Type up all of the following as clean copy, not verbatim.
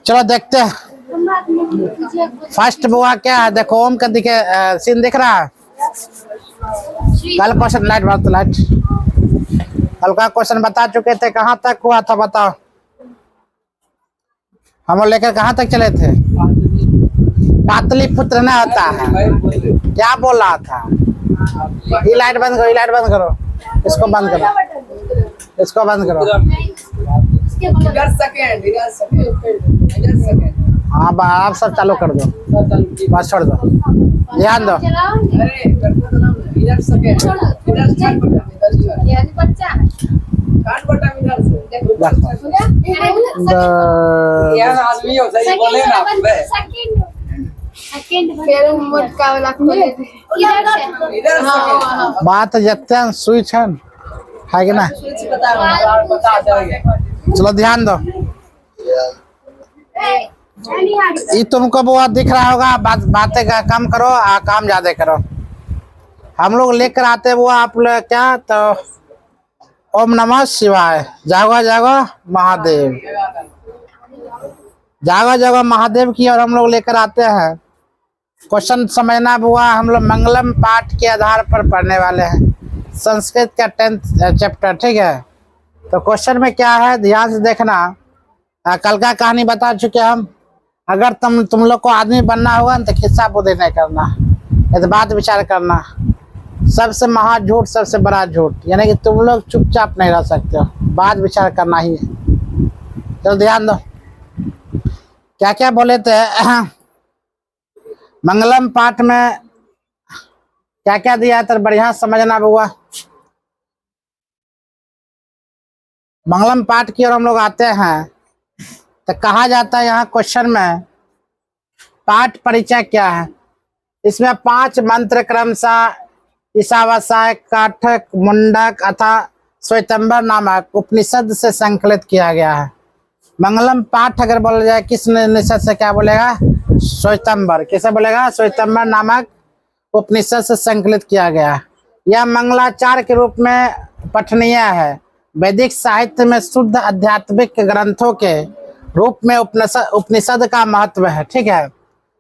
चलो देखते हैं फर्स्ट बुआ क्या है। देखो ओम का दिखे सीन दिख रहा है। कल क्वेश्चन लाइट बात लाइट कल का क्वेश्चन बता चुके थे। कहाँ तक हुआ था बताओ। हम लोग लेकर कहाँ तक चले थे। पाटलिपुत्र न होता है। क्या बोल रहा था। ये लाइट बंद करो, ये लाइट बंद करो, इसको बंद करो, इसको बंद करो। हाँ आप सब चालू कर दो, बस छोड़ दो, ध्यान दो। बात जते स्विच है कि ना। चलो ध्यान दो। ये तुमको वो दिख रहा होगा। बातें का कम करो, काम ज्यादा करो। हम लोग लेकर आते वो आप लोग क्या तो ओम नमः शिवाय, जागो जागो महादेव, जागो जागो महादेव की और हम लोग लेकर आते हैं। क्वेश्चन समझना बुआ, हम लोग मंगलम पाठ के आधार पर पढ़ने वाले हैं, संस्कृत का 10th चैप्टर। ठीक है, तो क्वेश्चन में क्या है ध्यान से देखना। कल का कहानी बता चुके हम। अगर तुम लोग को आदमी बनना होगा तो खिस्सा बुद्धि नहीं करना, ये बात विचार करना। सबसे महा झूठ, सबसे बड़ा झूठ, यानी कि तुम लोग चुपचाप नहीं रह सकते हो, बात विचार करना ही है। चलो ध्यान दो। क्या क्या बोले थे मंगलम पाठ में, क्या क्या दिया है तो बढ़िया समझना बुआ। मंगलम पाठ की ओर हम लोग आते हैं तो कहा जाता है यहाँ क्वेश्चन में पाठ परिचय क्या है। इसमें 5 मंत्र क्रमशः ईशावास्यक, काठक, मुंडक अथा श्वेतंबर नामक उपनिषद से संकलित किया गया है। मंगलम पाठ अगर बोला जाए किस निषद से, क्या बोलेगा, श्वेतंबर। किसे बोलेगा, श्वेतंबर नामक उपनिषद से संकलित किया गया है। यह मंगलाचार के रूप में पठनीय है। वैदिक साहित्य में शुद्ध आध्यात्मिक ग्रंथों के रूप में उपनिषद का महत्व है। ठीक है,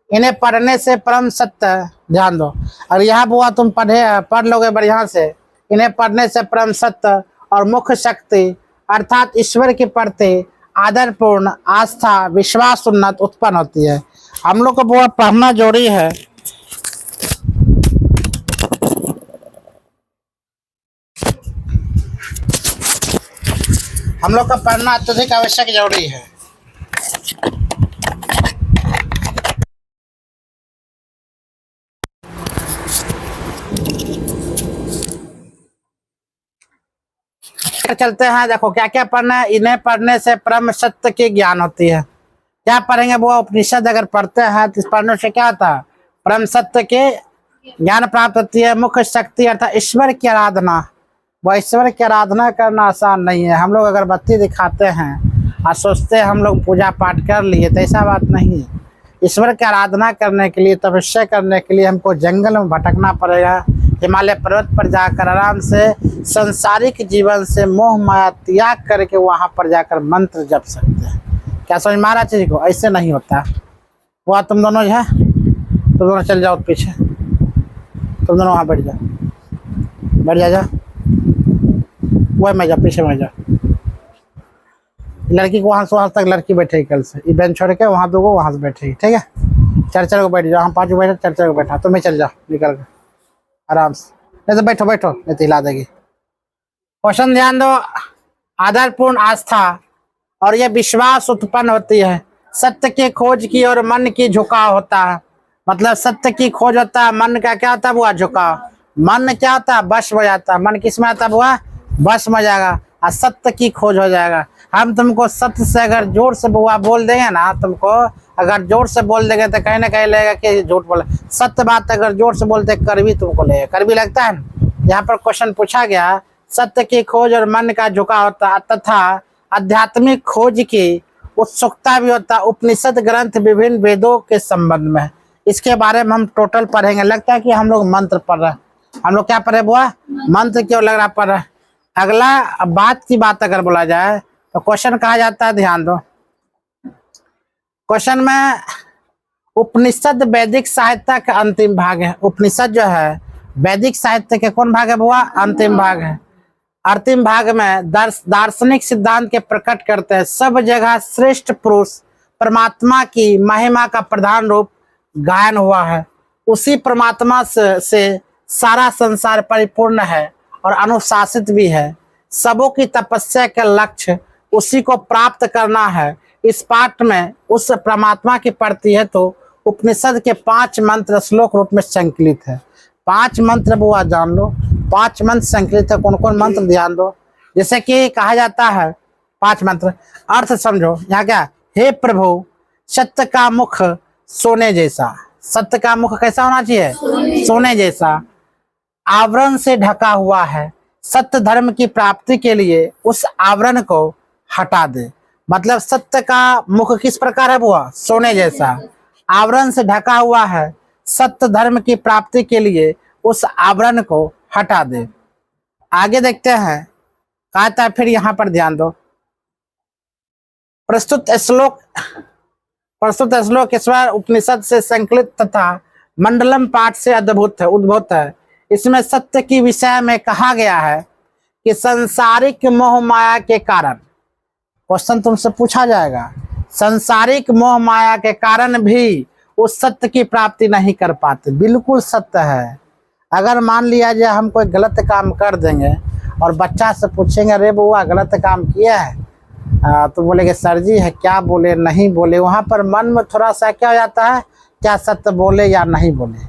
इन्हें पढ़ने से परम सत्य, ध्यान दो, और यह बुआ तुम पढ़ लोगे बढ़िया से। इन्हें पढ़ने से परम सत्य और मुख्य शक्ति अर्थात ईश्वर के प्रति आदरपूर्ण आस्था, विश्वास, उन्नत उत्पन्न होती है। हम लोग को बुआ पढ़ना जरूरी है। हम लोग का पढ़ना अत्यधिक आवश्यक जरूरी है। चलते हैं, देखो क्या क्या पढ़ना है। इन्हें पढ़ने से परम सत्य की ज्ञान होती है। क्या पढ़ेंगे वो, उपनिषद अगर पढ़ते हैं तो इस पढ़ने से क्या होता है, परम सत्य के ज्ञान प्राप्त होती है। मुख्य शक्ति अर्थात ईश्वर की आराधना। वो ईश्वर की आराधना करना आसान नहीं है। हम लोग अगरबत्ती दिखाते हैं और सोचते हैं हम लोग पूजा पाठ कर लिए, तो ऐसा बात नहीं है। ईश्वर की आराधना करने के लिए, तपस्या करने के लिए हमको जंगल में भटकना पड़ेगा, हिमालय पर्वत पर जाकर आराम से संसारिक जीवन से मोह माया त्याग करके वहां पर जाकर मंत्र जप सकते हैं। क्या समझ में आ रहा चीज को, ऐसे नहीं होता। वह तुम दोनों जो है, तुम दोनों चल जाओ पीछे, तुम दोनों वहाँ बैठ जाओ, बैठ जा, वह मैं जा, पीछे में जा। लड़की को वहाँ से वहाँ तक लड़की बैठेगी कल से, ये बेंच छोड़ के वहाँ 2 को वहाँ से बैठेगी। ठीक है, 4 को बैठ जाओ, हम 5 बैठे, 4 को बैठा, तुम्हें चल जाओ निकल कर आराम से। नहीं तो बैठो बैठो, नहीं तो हिला देगी। क्वेश्चन ध्यान दो। आदरपूर्ण आस्था और यह विश्वास उत्पन्न होती है। सत्य की खोज की और मन की झुकाव होता है। मतलब सत्य की खोज होता है, मन का क्या होता है बुआ, झुकाव। मन क्या होता है, बस हो जाता है। मन किस में आता है बुआ, बस में जाएगा और सत्य की खोज हो जाएगा। हम तुमको सत्य से अगर जोर से बुआ बोल देंगे ना, तुमको अगर जोर से बोल देंगे तो कहीं ना कहीं लगेगा कि झूठ बोले। सत्य बात अगर जोर से बोलते कड़वी तुमको लगेगा, कड़वी लगता है। यहाँ पर क्वेश्चन पूछा गया, सत्य की खोज और मन का झुकाव होता तथा आध्यात्मिक खोज की उत्सुकता भी होता। उपनिषद ग्रंथ विभिन्न वेदों के संबंध में, इसके बारे में हम टोटल पढ़ेंगे। लगता है कि हम लोग मंत्र पढ़ रहे हैं। हम लोग क्या पढ़े बुआ, मंत्र क्यों लग रहा पढ़ रहे। अगला बात की बात अगर बोला जाए तो क्वेश्चन कहा जाता है, ध्यान दो, क्वेश्चन में उपनिषद वैदिक साहित्य का अंतिम भाग है। उपनिषद जो है वैदिक साहित्य के कौन भाग है बुआ? अंतिम भाग है। अंतिम भाग में दार्शनिक सिद्धांत के प्रकट करते हैं। सब जगह श्रेष्ठ पुरुष परमात्मा की महिमा का प्रधान रूप गायन हुआ है। उसी परमात्मा से सारा संसार परिपूर्ण है और अनुशासित भी है। सबों की तपस्या का लक्ष्य उसी को प्राप्त करना है। इस पाठ में उस परमात्मा की प्रति है तो उपनिषद के 5 मंत्र श्लोक रूप में संकलित है। 5 मंत्र बुआ जान लो, 5 मंत्र संकलित है। कौन कौन मंत्र ध्यान दो। जैसे कि कहा जाता है 5 मंत्र, अर्थ समझो। यहाँ क्या? हे प्रभु, सत्य का मुख सोने जैसा। सत्य का मुख कैसा होना चाहिए? सोने जैसा। आवरण से ढका हुआ है। सत्य धर्म की प्राप्ति के लिए उस आवरण को हटा दे। मतलब सत्य का मुख किस प्रकार है बुआ? सोने जैसा। आवरण से ढका हुआ है। सत्य धर्म की प्राप्ति के लिए उस आवरण को हटा दे। आगे देखते हैं, कहता है फिर यहाँ पर ध्यान दो। प्रस्तुत श्लोक ईश्वर उपनिषद से संकलित तथा मंडलम पाठ से उद्भूत है। इसमें सत्य की विषय में कहा गया है कि सांसारिक मोह माया के कारण, क्वेश्चन तुमसे पूछा जाएगा, सांसारिक मोह माया के कारण भी उस सत्य की प्राप्ति नहीं कर पाते। बिल्कुल सत्य है। अगर मान लिया जाए हम कोई गलत काम कर देंगे और बच्चा से पूछेंगे अरे बुआ गलत काम किया है, तो बोलेंगे सर जी है क्या बोले नहीं बोले। वहाँ पर मन में थोड़ा सा क्या हो जाता है, क्या सत्य बोले या नहीं बोले।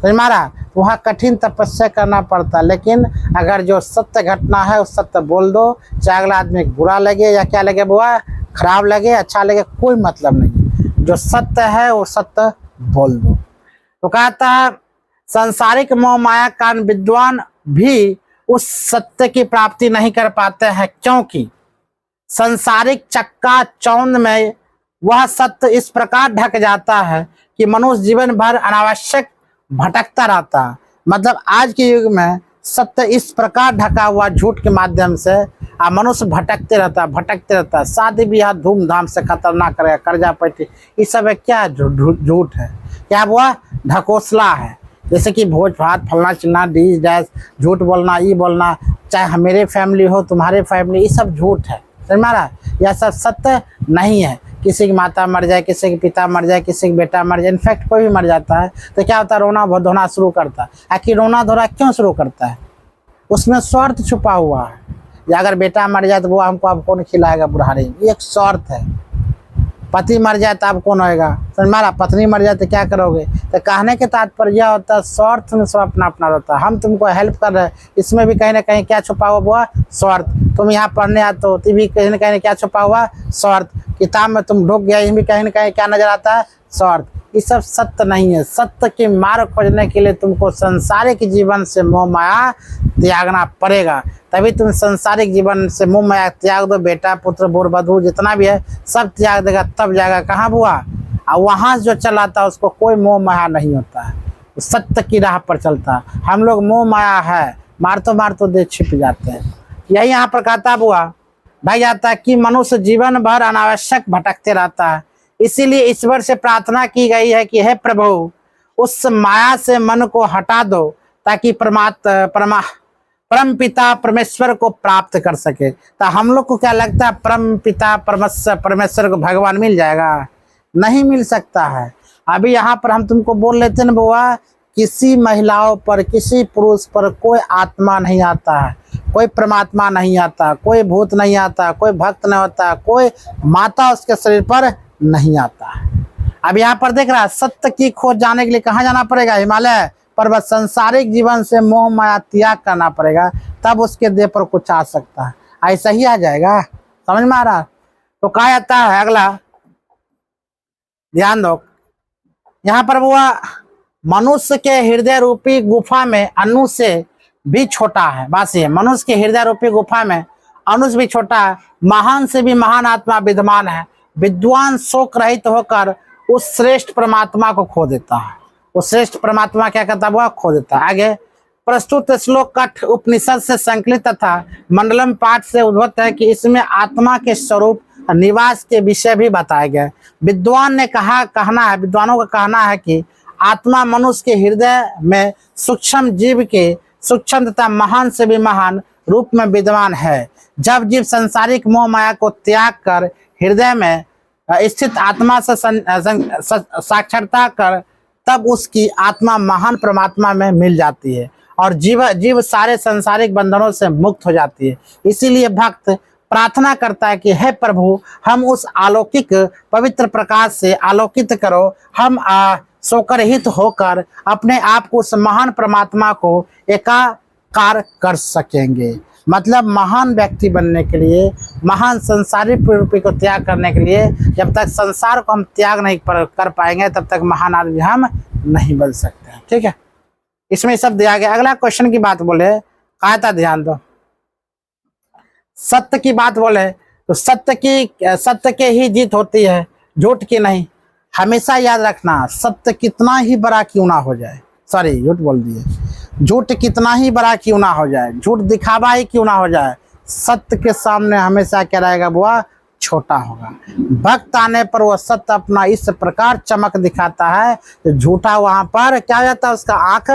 समझ मारा? वहाँ कठिन तपस्या करना पड़ता है। लेकिन अगर जो सत्य घटना है उस सत्य बोल दो, चाहे अगला आदमी बुरा लगे या क्या लगे बुआ, खराब लगे अच्छा लगे, कोई मतलब नहीं। जो सत्य है वो सत्य बोल दो। तो कहता है सांसारिक मोह माया कारण विद्वान भी उस सत्य की प्राप्ति नहीं कर पाते हैं, क्योंकि सांसारिक चक्का चौंध में वह सत्य इस प्रकार ढक जाता है कि मनुष्य जीवन भर अनावश्यक भटकता रहता। मतलब आज के युग में सत्य इस प्रकार ढका हुआ झूठ के माध्यम से मनुष्य भटकते रहता। शादी ब्याह धूमधाम से खतरनाक करेगा, कर्जा पैठी, ये सब है क्या? झूठ है। क्या हुआ? ढकोसला है। जैसे कि भोज भात फलना चिलना डीज डैश, झूठ बोलना, ये बोलना, चाहे मेरे फैमिली हो तुम्हारे फैमिली, ये सब झूठ है। समझ मारा? यह सब सत्य नहीं है। किसी की माता मर जाए, किसी के पिता मर जाए, किसी का बेटा मर जाए, इनफैक्ट कोई भी मर जाता है तो क्या होता है? रोना धोना शुरू करता है। आखिर रोना धोना क्यों शुरू करता है? उसमें स्वार्थ छुपा हुआ है। या अगर बेटा मर जाए तो वो हमको अब कौन खिलाएगा बुढ़ारी, ये एक स्वार्थ है। पति मर जाए तो अब कौन होएगा? समझ मारा? पत्नी मर जाए तो क्या करोगे? तो कहने के तात्पर्य यह होता है स्वार्थ में सब अपना अपना रहता है। हम तुमको हेल्प कर रहे हैं, इसमें भी कहीं ना कहीं क्या छुपा हुआ? स्वार्थ। तुम यहाँ पढ़ने आते हो तो भी कहीं ना कहीं क्या छुपा हुआ? स्वार्थ। किताब में तुम ढुक गया, इसमें कहीं ना कहीं क्या नजर आता है? स्वार्थ। ये सब सत्य नहीं है। सत्य के मार्ग खोजने के लिए तुमको संसारिक जीवन से मोह माया त्यागना पड़ेगा, तभी तुम संसारिक जीवन से मोह माया त्याग दो। बेटा पुत्र बोर बधू जितना भी है सब त्याग देगा, तब जाएगा कहाँ बुआ? और वहाँ जो चलाता है उसको कोई मोह माया नहीं होता है, सत्य की राह पर चलता है। हम लोग मोह माया है, मार तो दे छिप जाते हैं। यही यहाँ पर कहता बुआ भाई जाता है कि मनुष्य जीवन भर अनावश्यक भटकते रहता है। इसीलिए ईश्वर से प्रार्थना की गई है कि हे प्रभु उस माया से मन को हटा दो ताकि परम पिता परमेश्वर को प्राप्त कर सके। तो हम लोग को क्या लगता है परम पिता परमेश्वर को भगवान मिल जाएगा? नहीं मिल सकता है। अभी यहाँ पर हम तुमको बोल लेते हैं बुआ, किसी महिलाओं पर किसी पुरुष पर कोई आत्मा नहीं आता है, कोई परमात्मा नहीं आता, कोई भूत नहीं आता, कोई भक्त नहीं होता, कोई माता उसके शरीर पर नहीं आता है। अब यहाँ पर देख रहा है सत्य की खोज जाने के लिए कहाँ जाना पड़ेगा? हिमालय पर्वत। संसारिक जीवन से मोह माया त्याग करना पड़ेगा, तब उसके देह पर कुछ आ सकता है। ऐसा ही आ जाएगा? समझ में आ रहा? तो कहा जाता है अगला ध्यान दो। यहाँ पर वो मनुष्य के हृदय रूपी गुफा में अनु से भी छोटा है। बात ये, मनुष्य के हृदय रूपी गुफा में अनुष्य भी छोटा है। महान से भी महान आत्मा विद्यमान है। विद्वान शोक रहित होकर उस श्रेष्ठ परमात्मा को खो देता है। उस श्रेष्ठ परमात्मा क्या करता है? वह खो देता है। आगे प्रस्तुत श्लोक कठ उपनिषद से संकलित तथा मंडलम पाठ से उद्भूत है कि इसमें आत्मा के स्वरूप निवास के विषय भी बताए गए। विद्वान ने कहना है, विद्वानों का कहना है कि आत्मा मनुष्य के हृदय में सूक्ष्म जीव के सूक्ष्म तथा महान से भी महान रूप में विद्यमान है। जब जीव सांसारिक मोह माया को त्याग कर हृदय में स्थित आत्मा से साक्षात्कार कर, तब उसकी आत्मा महान परमात्मा में मिल जाती है और जीव सारे सांसारिक बंधनों से मुक्त हो जाती है। इसीलिए भक्त प्रार्थना करता है कि हे प्रभु, हम उस अलौकिक पवित्र प्रकाश से आलोकित करो, हम स्वकरहित होकर अपने आप को उस महान परमात्मा को एकाकार कर सकेंगे। मतलब महान व्यक्ति बनने के लिए, महान संसारिक प्रवृत्ति को त्याग करने के लिए, जब तक संसार को हम त्याग नहीं कर पाएंगे तब तक महान आदमी हम नहीं बन सकते हैं। ठीक है, इसमें सब दिया गया। अगला क्वेश्चन की बात बोले, कायता ध्यान दो। सत्य की बात बोले तो सत्य के ही जीत होती है, झूठ की नहीं। हमेशा याद रखना, सत्य कितना ही बड़ा क्यों ना हो जाए, सॉरी झूठ बोल दिए, झूठ कितना ही बड़ा क्यों ना हो जाए, झूठ दिखावा ही क्यों ना हो जाए, सत्य के सामने हमेशा क्या रहेगा, वह छोटा होगा। भक्त आने पर वह सत्य अपना इस प्रकार चमक दिखाता है, झूठा वहां पर क्या हो जाता है, उसका आंख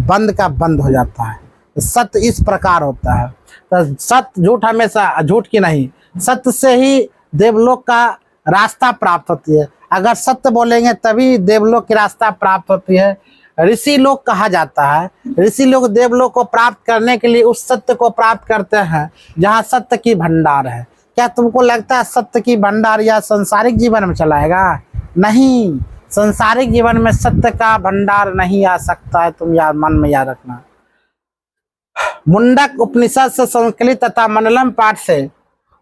बंद का बंद हो जाता है। सत्य इस प्रकार होता है। तो सत्य, झूठ हमेशा, झूठ की नहीं, सत्य से ही देवलोक का रास्ता प्राप्त होती है। अगर सत्य बोलेंगे तभी देवलोक की रास्ता प्राप्त होती है। ऋषि लोग कहा जाता है, ऋषि लोग देवलोक को प्राप्त करने के लिए उस सत्य को प्राप्त करते हैं जहाँ सत्य की भंडार है। क्या तुमको लगता है सत्य की भंडार या संसारिक जीवन में चलाएगा? नहीं, संसारिक जीवन में सत्य का भंडार नहीं आ सकता है, तुम याद मन में याद रखना। मुंडक उपनिषद से संकलित तथा मंडलम पाठ से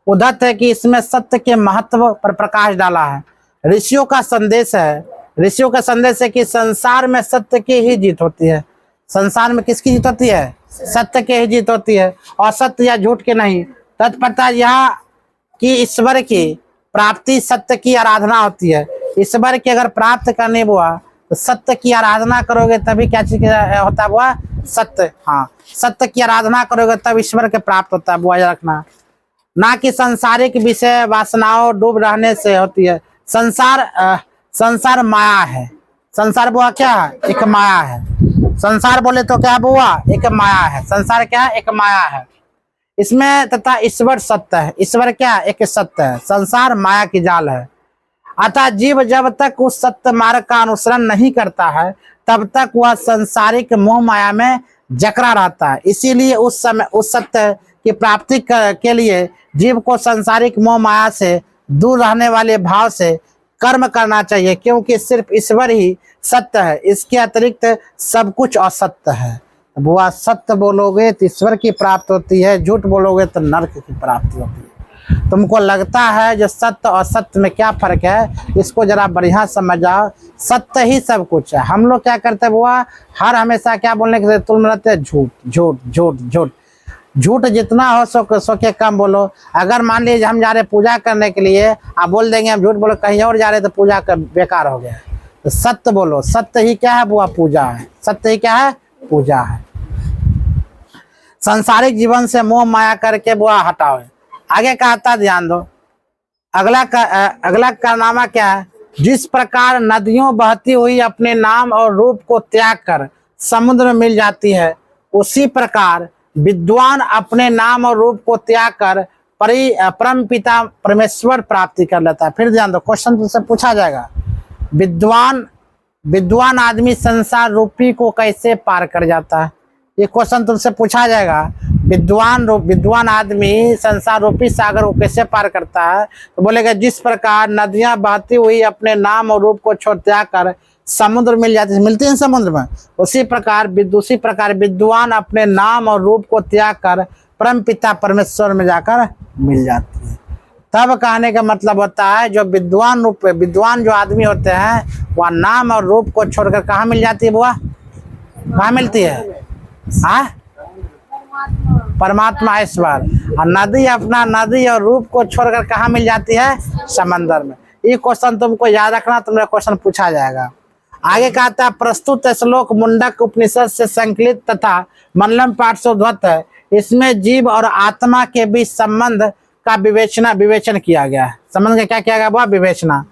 उद्धत है कि इसमें सत्य के महत्व पर प्रकाश डाला है। ऋषियों का संदेश है कि संसार में सत्य की ही जीत होती है। संसार में किसकी जीत होती है? सत्य की ही जीत होती है, और सत्य या झूठ के नहीं। तत्परता यह कि ईश्वर की प्राप्ति सत्य की आराधना होती है। ईश्वर की अगर प्राप्त करने हुआ तो सत्य की आराधना करोगे तभी क्या चीज होता है, वह सत्य। हाँ, सत्य की आराधना करोगे तब ईश्वर के प्राप्त होता है, वो याद रखना। ना कि संसारिक विषय वासनाओं डूब रहने से होती है। संसार माया है। संसार बुआ क्या है? एक माया है। संसार बोले तो क्या बुआ? एक माया है। संसार क्या है? एक माया है। इसमें तथा ईश्वर सत्य है। ईश्वर क्या? एक सत्य है। संसार माया की जाल है। अतः जीव जब तक उस सत्य मार्ग का अनुसरण नहीं करता है तब तक वह संसारिक मोह माया में जकड़ा रहता है। इसीलिए उस सत्य की प्राप्ति के लिए जीव को संसारिक मोह माया से दूर रहने वाले भाव से कर्म करना चाहिए, क्योंकि सिर्फ ईश्वर ही सत्य है, इसके अतिरिक्त सब कुछ असत्य है। वह सत्य बोलोगे तो ईश्वर की प्राप्ति होती है, झूठ बोलोगे तो नरक की प्राप्ति होती है। तुमको लगता है जो सत्य और असत्य में क्या फर्क है, इसको जरा बढ़िया समझ जाओ। सत्य ही सब कुछ है। हम लोग क्या करते हैं बुआ, हर हमेशा क्या बोलने के तुम रहते हैं, झूठ झूठ झूठ झूठ। झूठ जितना हो सो के कम बोलो। अगर मान लीजिए हम जा रहे पूजा करने के लिए, आप बोल देंगे हम झूठ बोलो कहीं और जा रहे तो पूजा कर बेकार हो गया। तो सत्य बोलो। सत्य ही क्या है बुआ? पूजा है। सत्य ही क्या है? पूजा है। सांसारिक जीवन से मोह माया करके बुआ हटाओ। आगे कहता ध्यान दो। अगला कारनामा क्या है? जिस प्रकार नदियों बहती हुई अपने नाम और रूप को त्याग कर समुद्र में मिल जाती है, उसी प्रकार विद्वान अपने नाम और रूप को त्याग कर परम पिता परमेश्वर प्राप्ति कर लेता है। फिर ध्यान दो, क्वेश्चन तुमसे पूछा जाएगा, विद्वान आदमी संसार रूपी को कैसे पार कर जाता है? ये क्वेश्चन तुमसे पूछा जाएगा। विद्वान आदमी संसार रूपी सागर को कैसे पार करता है? तो बोलेगा जिस प्रकार नदियां बहती हुई अपने नाम और रूप को छोड़ त्याग कर समुद्र मिल जाती है, मिलती है समुद्र में, उसी प्रकार विद्वान अपने नाम और रूप को त्याग कर परम पिता परमेश्वर में जाकर मिल जाती है। तब कहने का मतलब होता है जो विद्वान जो आदमी होते हैं वह नाम और रूप को छोड़कर कहाँ मिल जाती है बुआ? कहाँ मिलती है? परमात्मा ईश्वर। और नदी और रूप को छोड़कर कहाँ मिल जाती है? समंदर में। ये क्वेश्चन तुमको याद रखना, तुम्हारा क्वेश्चन पूछा जाएगा। आगे कहता है प्रस्तुत श्लोक मुंडक उपनिषद से संकलित तथा मंडलम पाठ से उद्धत है। इसमें जीव और आत्मा के बीच संबंध का विवेचन किया गया है। समझ गए क्या किया गया बुआ? विवेचना।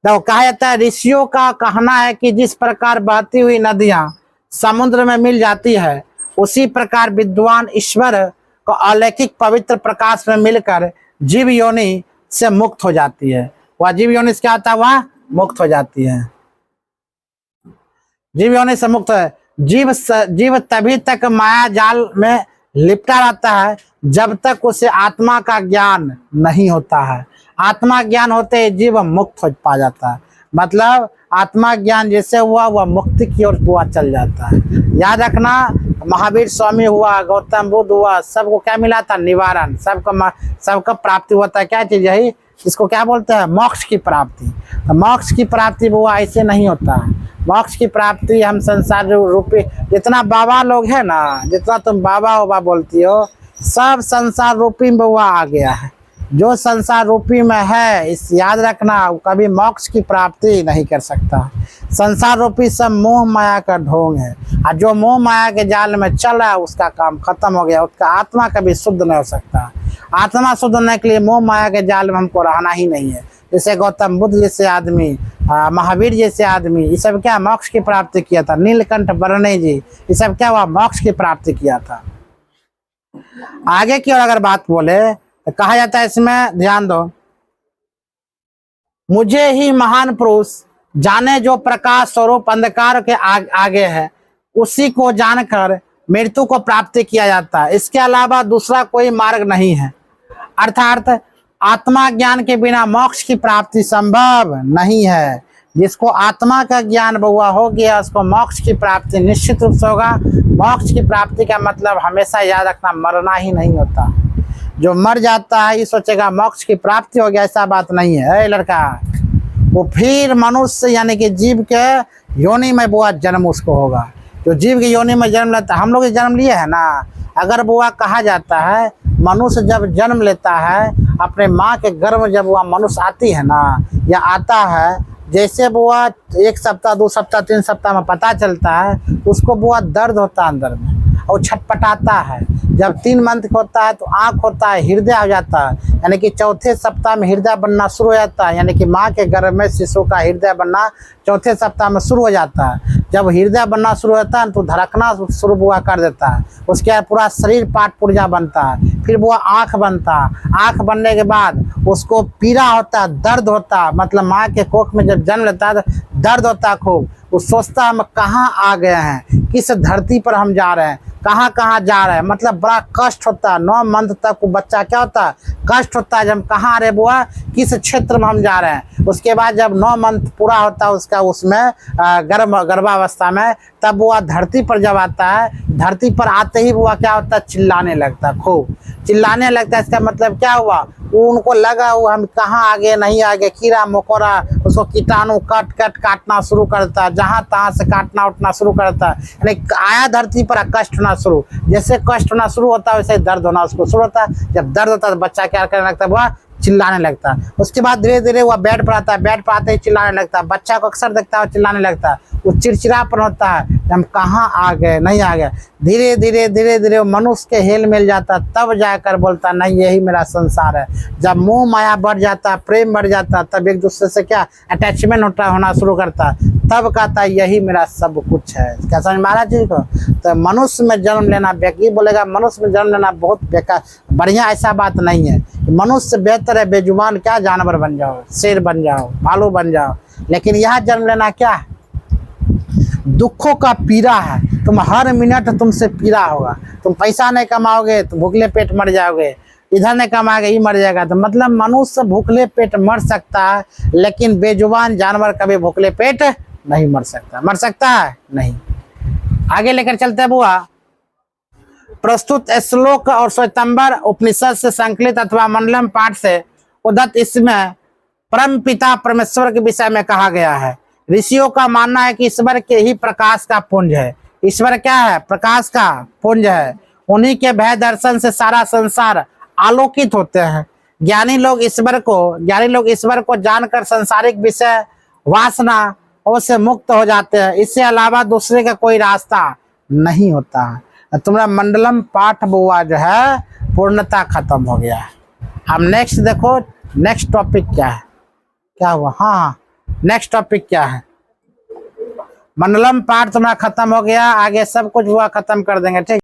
तो कहा जाता है ऋषियों का कहना है कि जिस प्रकार बहती हुई नदियां समुद्र में मिल जाती है, उसी प्रकार विद्वान ईश्वर को अलौकिक पवित्र प्रकाश में मिलकर जीव योनि से मुक्त हो जाती है। वह जीव योनि से क्या होता है? वह मुक्त हो जाती है, जीव योनि से मुक्त है। जीव तभी तक माया जाल में लिपटा रहता है जब तक उसे आत्मा का ज्ञान नहीं होता है। आत्मा ज्ञान होते ही जीव मुक्त हो पा जाता है। मतलब आत्मा ज्ञान जैसे हुआ वह मुक्ति की ओर हुआ चल जाता है। याद रखना, महावीर स्वामी हुआ, गौतम बुद्ध हुआ, सबको क्या मिला था? निवारण। सबका प्राप्ति होता है क्या चीज? यही इसको क्या बोलते हैं? मोक्ष की प्राप्ति। तो मोक्ष की प्राप्ति हुआ ऐसे नहीं होता है। मोक्ष की प्राप्ति हम संसार रूपी जितना बाबा लोग है ना, जितना तुम बाबा बाबा बोलती हो, सब संसार रूपी में हुआ आ गया है। जो संसार रूपी में है, इस याद रखना, कभी मोक्ष की प्राप्ति नहीं कर सकता। संसार रूपी सब मोह माया का ढोंग है, और जो मोह माया के जाल में चल रहा है उसका काम खत्म हो गया। उसका आत्मा कभी शुद्ध नहीं हो सकता। आत्मा शुद्ध होने के लिए मोह माया के जाल में हमको रहना ही नहीं है। जैसे गौतम बुद्ध जैसे आदमी, महावीर जैसे आदमी, ये सब क्या मोक्ष की प्राप्ति किया था। नीलकंठ बरने जी, ये सब क्या हुआ? मोक्ष की प्राप्ति किया था। आगे की ओर अगर बात बोले तो कहा जाता है इसमें, ध्यान दो, मुझे ही महान पुरुष जाने जो प्रकाश स्वरूप अंधकार के आगे है, उसी को जानकर मृत्यु को प्राप्ति किया जाता है। इसके अलावा दूसरा कोई मार्ग नहीं है। अर्थात आत्मा ज्ञान के बिना मोक्ष की प्राप्ति संभव नहीं है। जिसको आत्मा का ज्ञान बहुआ हो गया उसको मोक्ष की प्राप्ति निश्चित रूप से होगा। मोक्ष की प्राप्ति का मतलब हमेशा याद रखना, मरना ही नहीं होता। जो मर जाता है ये सोचेगा मोक्ष की प्राप्ति हो गया, ऐसा बात नहीं है लड़का। वो फिर मनुष्य यानी कि जीव के योनि में बुआ जन्म उसको होगा। जो जीव की योनि में जन्म लेता है, हम लोग जन्म लिए है ना, अगर बुआ कहा जाता है मनुष्य जब जन्म लेता है अपने माँ के गर्भ में, जब वह मनुष्य आती है ना या आता है, जैसे बुआ 1 सप्ताह 2 सप्ताह 3 सप्ताह में पता चलता है, उसको बुआ दर्द होता है अंदर में और छटपटाता है। जब 3 मंथ का होता है तो आँख होता है, हृदय हो जाता है, यानी कि चौथे सप्ताह में हृदय बनना शुरू हो जाता है। यानी कि माँ के गर्भ में शिशु का हृदय बनना चौथे सप्ताह में शुरू हो जाता है। जब हृदय बनना शुरू होता है तो धड़कना शुरू बुआ कर देता है। उसके बाद पूरा शरीर पाट पुर्जा बनता है, फिर बुआ आँख बनता है। आँख बनने के बाद उसको पीड़ा होता है, दर्द होता है। मतलब माँ के कोख में जब जन्म लेता है तो दर्द होता है खूब। वो सोचता है हम कहाँ आ गए हैं, किस धरती पर हम जा रहे हैं, कहाँ कहाँ जा रहे हैं। मतलब बड़ा कष्ट होता है। 9 मंथ तक वो बच्चा क्या होता है? कष्ट होता है। जब कहाँ आ रहे बुआ, किस क्षेत्र में हम जा रहे हैं। उसके बाद जब 9 मंथ पूरा होता है उसका, उसमें गर्भावस्था में, तब बुआ धरती पर जब आता है, धरती पर आते ही बुआ क्या होता है? चिल्लाने लगता है, खूब चिल्लाने लगता है। इसका मतलब क्या हुआ? उनको लगा वो हम कहाँ आगे नहीं आगे, कीड़ा मकोड़ा उसको कीटाणु काटना शुरू करता है, जहाँ तहाँ से काटना उठना शुरू करता है। यानी आया धरती पर कष्ट होना शुरू, जैसे कष्ट होना शुरू होता है वैसे दर्द होना उसको शुरू होता है। जब दर्द होता है तो बच्चा क्या करने लगता है? वह चिल्लाने लगता है। उसके बाद धीरे धीरे वह बेड पर आता है, बेड पर आते ही चिल्लाने लगता है। बच्चा को अक्सर देखता है चिल्लाने लगता है, वो चिड़चिड़ापन होता है, हम कहाँ आ गए नहीं आ गए। धीरे धीरे धीरे धीरे मनुष्य के हेल मिल जाता है, तब जाकर बोलता नहीं यही मेरा संसार है। जब मोह माया बढ़ जाता है, प्रेम बढ़ जाता है, तब एक दूसरे से क्या अटैचमेंट होना शुरू करता है, तब कहता है यही मेरा सब कुछ है। क्या समझ में आ रहा है चीज को? तो मनुष्य में जन्म लेना, व्यक्ति बोलेगा मनुष्य में जन्म लेना बहुत बेकार बढ़िया, ऐसा बात नहीं है। मनुष्य से बेहतर है बेजुबान क्या जानवर बन जाओ, शेर बन जाओ, भालू बन जाओ। लेकिन यहाँ जन्म लेना क्या है? दुखों का पीड़ा है। तुम हर मिनट तुमसे पीड़ा होगा। तुम पैसा नहीं कमाओगे तो भूखले पेट मर जाओगे, इधर नहीं कमाओगे ये मर जाएगा। तो मतलब मनुष्य भूखले पेट मर सकता है, लेकिन बेजुबान जानवर कभी भूखले पेट नहीं मर सकता। मर सकता है नहीं। आगे लेकर चलते हैं बुआ। प्रस्तुत श्लोक और श्वेतांबर उपनिषद से संकलित अथवा मंडलम पाठ से उदत इसमें परम पिता परमेश्वर के विषय में कहा गया है। ऋषियों का मानना है कि ईश्वर के ही प्रकाश का पुंज है। ईश्वर क्या है? प्रकाश का पुंज है। उन्हीं के भय दर्शन से सारा संसार आलोकित होते हैं। ज्ञानी लोग ईश्वर को जानकर संसारिक विषय वासना से मुक्त हो जाते हैं। इससे अलावा दूसरे का कोई रास्ता नहीं होता है। तुम्हारा मंडलम पाठ बुआ जो है पूर्णता खत्म हो गया है। अब नेक्स्ट देखो, नेक्स्ट टॉपिक क्या है, क्या हुआ, हाँ हाँ नेक्स्ट टॉपिक क्या है। मंडलम पार्ट तुम्हारा खत्म हो गया, आगे सब कुछ हुआ खत्म कर देंगे, ठीक।